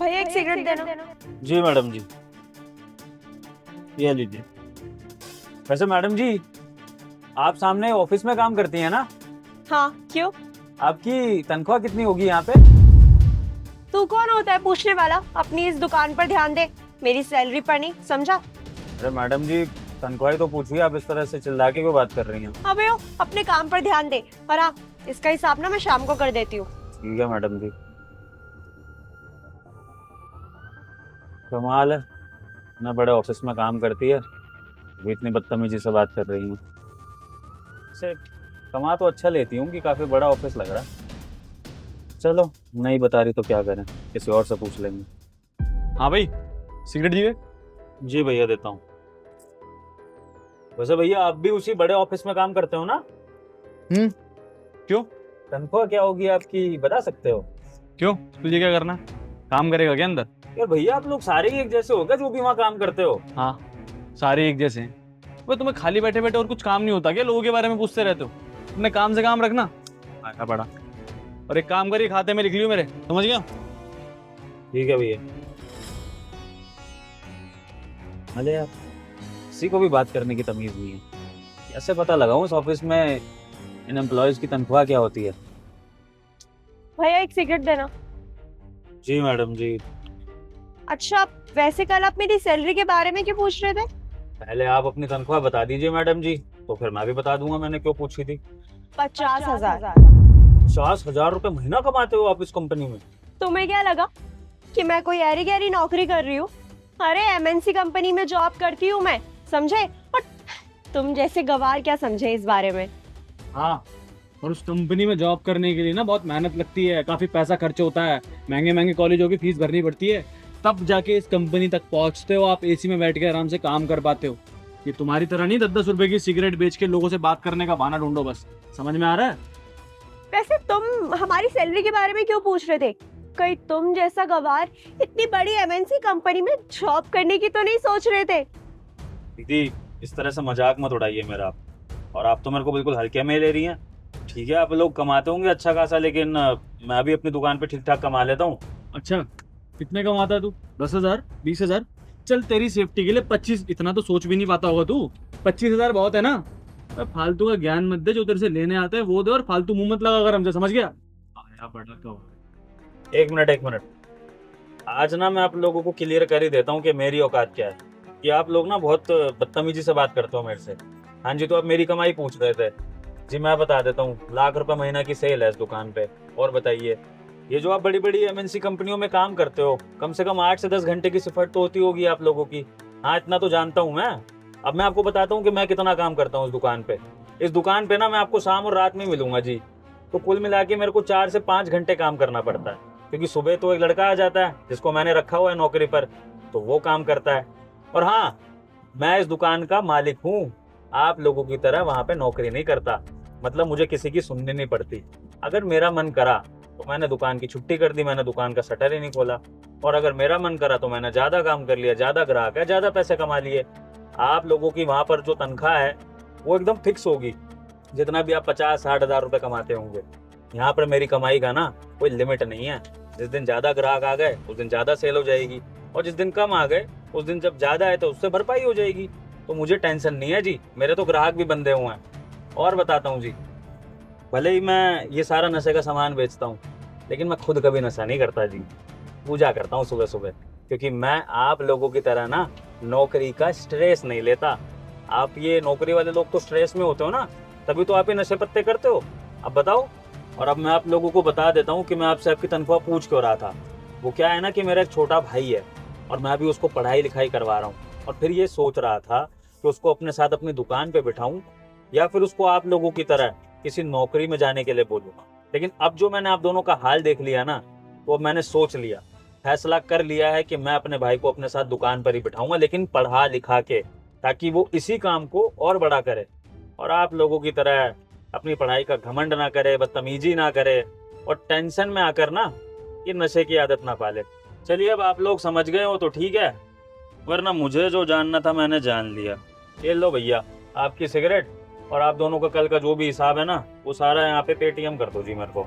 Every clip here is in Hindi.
भैया एक सिगरेट देना। जी मैडम जी, ये लीजिए। वैसे मैडम जी, आप सामने ऑफिस में काम करती हैं ना? हाँ, क्यों? आपकी तनख्वाह कितनी होगी यहाँ पे? तू कौन होता है पूछने वाला? अपनी इस दुकान पर ध्यान दे, मेरी सैलरी पर नहीं, समझा? अरे मैडम जी, तनख्वाह ही तो पूछिए, आप इस तरह से चिल्ला के क्यों बात कर रही हैं? अबे ओ, अपने काम पर ध्यान दे। और हाँ, इसका हिसाब ना मैं शाम को कर देती हूँ। ठीक है मैडम जी। कमाल है, इतना बड़े ऑफिस में काम करती है, अभी इतनी बदतमीजी से बात कर रही हूँ। वैसे कमा तो अच्छा लेती हूँ कि काफी बड़ा ऑफिस लग रहा है। चलो, नहीं बता रही तो क्या करें, किसी और से पूछ लेंगे। हाँ भाई, सिगरेट दिए। जी भैया, देता हूँ। वैसे भैया, आप भी उसी बड़े ऑफिस में काम करते हो ना? क्यों? तनख्वाह क्या होगी आपकी, बता सकते हो? क्यों, तुझे क्या करना? काम करेगा क्या अंदर? यार भैया, आप लोग सारे ही एक जैसे हो क्या, जो भी वहाँ काम करते हो? हाँ, सारे एक जैसे हैं। वो तुम्हें खाली बैठे बैठे और कुछ काम नहीं होता क्या? लोगों के बारे में पूछते रहते हो। अपने काम से काम रखना। आया बड़ा। और एक काम करिए, खाते में लिख लियो मेरे, समझ गया? ठीक है भैया। अरे यार, किसी को भी बात करने की तमीज नहीं है। कैसे पता लगाऊं इस ऑफिस में इन एम्प्लॉयज की तनख्वाह क्या होती है? भैया एक सिगरेट देना। जी मैडम जी। अच्छा, वैसे कल आप मेरी सैलरी के बारे में क्यों पूछ रहे थे? पहले आप अपनी तनख्वाह बता दीजिए मैडम जी, तो फिर मैं भी बता दूंगा मैंने क्यों पूछी थी। 50,000। 50,000 रुपए महीना कमाते हो आप इस कंपनी में? तुम्हें क्या लगा कि मैं कोई ऐरी गैरी नौकरी कर रही हूँ? अरे एमएनसी कंपनी में जॉब करती हूँ मैं, समझे? और तुम जैसे गवार क्या समझे इस बारे में? हाँ, और उस कंपनी में जॉब करने के लिए ना बहुत मेहनत लगती है, काफी पैसा खर्च होता है, महंगे महंगे कॉलेजों की फीस भरनी पड़ती है, तब जाके इस कंपनी तक पहुंचते हो। आप एसी में बैठ के आराम से काम कर पाते हो। ये तुम्हारी तरह नहीं 10-10 रुपए की सिगरेट बेच के लोगों से बात करने का बहाना ढूंढो बस। समझ में आ रहा है? वैसे तुम हमारी सैलरी के बारे में क्यों पूछ रहे थे? कहीं तुम जैसा गवार इतनी बड़ी एमएनसी कंपनी में जॉब करने की तो नहीं सोच रहे थे? दीदी, इस तरह से मजाक मत उड़ाइए मेरा आप। और आप तो मेरे को बिल्कुल हल्के में ले रही हैं। ठीक है, आप लोग कमाते होंगे अच्छा खासा, लेकिन मैं भी अपनी दुकान पे ठीक ठाक कमा लेता हूँ। अच्छा, कितने कमाता है तू? 10,000, 20,000? चल तेरी सेफ्टी के लिए 25, इतना तो सोच भी नहीं पाता होगा तू। 25,000 बहुत है ना? अबे फालतू का ज्ञान मत दे, जो तेरे से लेने आते हैं वो दे, और फालतू मुंह मत लगा कर हमसे, समझ गया? आया बड़ा कौवा। एक मिनट, एक मिनट। आज ना मैं आप लोगों को क्लियर कर ही देता हूँ कि मेरी औकात क्या है। कि आप लोग ना बहुत बदतमीजी से बात करते हो मेरे से। हाँ जी, तो आप मेरी कमाई पूछ रहे थे। जी मैं बता देता हूँ, लाख रुपए महीना की सेल है इस दुकान पे। और बताइए, ये जो आप बड़ी बड़ी एमएनसी कंपनियों में काम करते हो, कम से कम 8 से 10 घंटे की शिफ्ट तो होती होगी आप लोगों की। हाँ, इतना तो जानता हूँ मैं। अब मैं आपको बताता हूँ कि मैं कितना काम करता हूँ इस दुकान पे। इस दुकान पे ना मैं आपको शाम और रात में मिलूंगा जी। तो कुल मिला के मेरे को 4 से 5 घंटे काम करना पड़ता है, क्योंकि सुबह तो एक लड़का आ जाता है जिसको मैंने रखा हुआ है नौकरी पर, तो वो काम करता है। और हाँ, मैं इस दुकान का मालिक हूँ। आप लोगों की तरह वहां पे नौकरी नहीं करता, मतलब मुझे किसी की सुननी नहीं पड़ती। अगर मेरा मन करा तो मैंने दुकान की छुट्टी कर दी, मैंने दुकान का शटर ही नहीं खोला। और अगर मेरा मन करा तो मैंने ज्यादा काम कर लिया, ज्यादा ग्राहक है, ज्यादा पैसे कमा लिए। आप लोगों की वहां पर जो तनख्वाह है वो एकदम फिक्स होगी, जितना भी आप 50-60 हजार रुपए कमाते होंगे। यहाँ पर मेरी कमाई का ना कोई लिमिट नहीं है। जिस दिन ज्यादा ग्राहक आ गए उस दिन ज्यादा सेल हो जाएगी, और जिस दिन कम आ गए उस दिन जब ज्यादा है तो उससे भरपाई हो जाएगी। तो मुझे टेंशन नहीं है जी, मेरे तो ग्राहक भी बंधे हुए हैं। और बताता हूँ जी, भले ही मैं ये सारा नशे का सामान बेचता हूँ, लेकिन मैं खुद कभी नशा नहीं करता जी। पूजा करता हूँ सुबह सुबह, क्योंकि मैं आप लोगों की तरह ना नौकरी का स्ट्रेस नहीं लेता। आप ये नौकरी वाले लोग तो स्ट्रेस में होते हो ना, तभी तो आप ये नशे पत्ते करते हो। अब बताओ। और अब मैं आप लोगों को बता देता हूँ कि मैं आपसे आपकी तनख्वाह पूछ क्यों रहा था। वो क्या है ना कि मेरा एक छोटा भाई है, और मैं अभी उसको पढ़ाई लिखाई करवा रहा हूँ, और फिर ये सोच रहा था कि उसको अपने साथ अपनी दुकान पे बिठाऊं, या फिर उसको आप लोगों की तरह किसी नौकरी में जाने के लिए बोलूँ। लेकिन अब जो मैंने आप दोनों का हाल देख लिया ना, तो अब मैंने सोच लिया, फैसला कर लिया है कि मैं अपने भाई को अपने साथ दुकान पर ही बिठाऊंगा, लेकिन पढ़ा लिखा के, ताकि वो इसी काम को और बड़ा करे, और आप लोगों की तरह अपनी पढ़ाई का घमंड ना करे, बदतमीजी ना करे, और टेंशन में आकर ना ये नशे की आदत ना पाले। चलिए, अब आप लोग समझ गए हो तो ठीक है, वरना मुझे जो जानना था मैंने जान लिया। ये लो भैया, आपकी सिगरेट, और आप दोनों का कल का जो भी हिसाब है ना, वो सारा यहाँ पे पेटीएम कर दो जी मेरे को।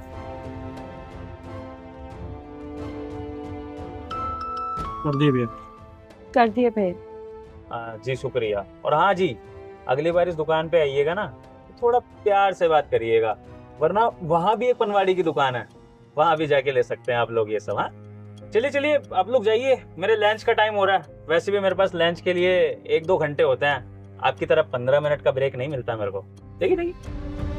कर दिए भैया। कर दिए भेज। जी शुक्रिया। और हाँ जी, अगली बार इस दुकान पे आइएगा ना, तो थोड़ा प्यार से बात करिएगा, वरना वहां भी एक पनवाड़ी की दुकान है, वहां भी जाके ले सकते हैं आप लोग ये सब। हाँ चलिए चलिए, आप लोग जाइए, मेरे लंच का टाइम हो रहा है। वैसे भी मेरे पास लंच के लिए 1-2 घंटे होते हैं, आपकी तरफ 15 मिनट का ब्रेक नहीं मिलता मेरे को। देखिए देखिए।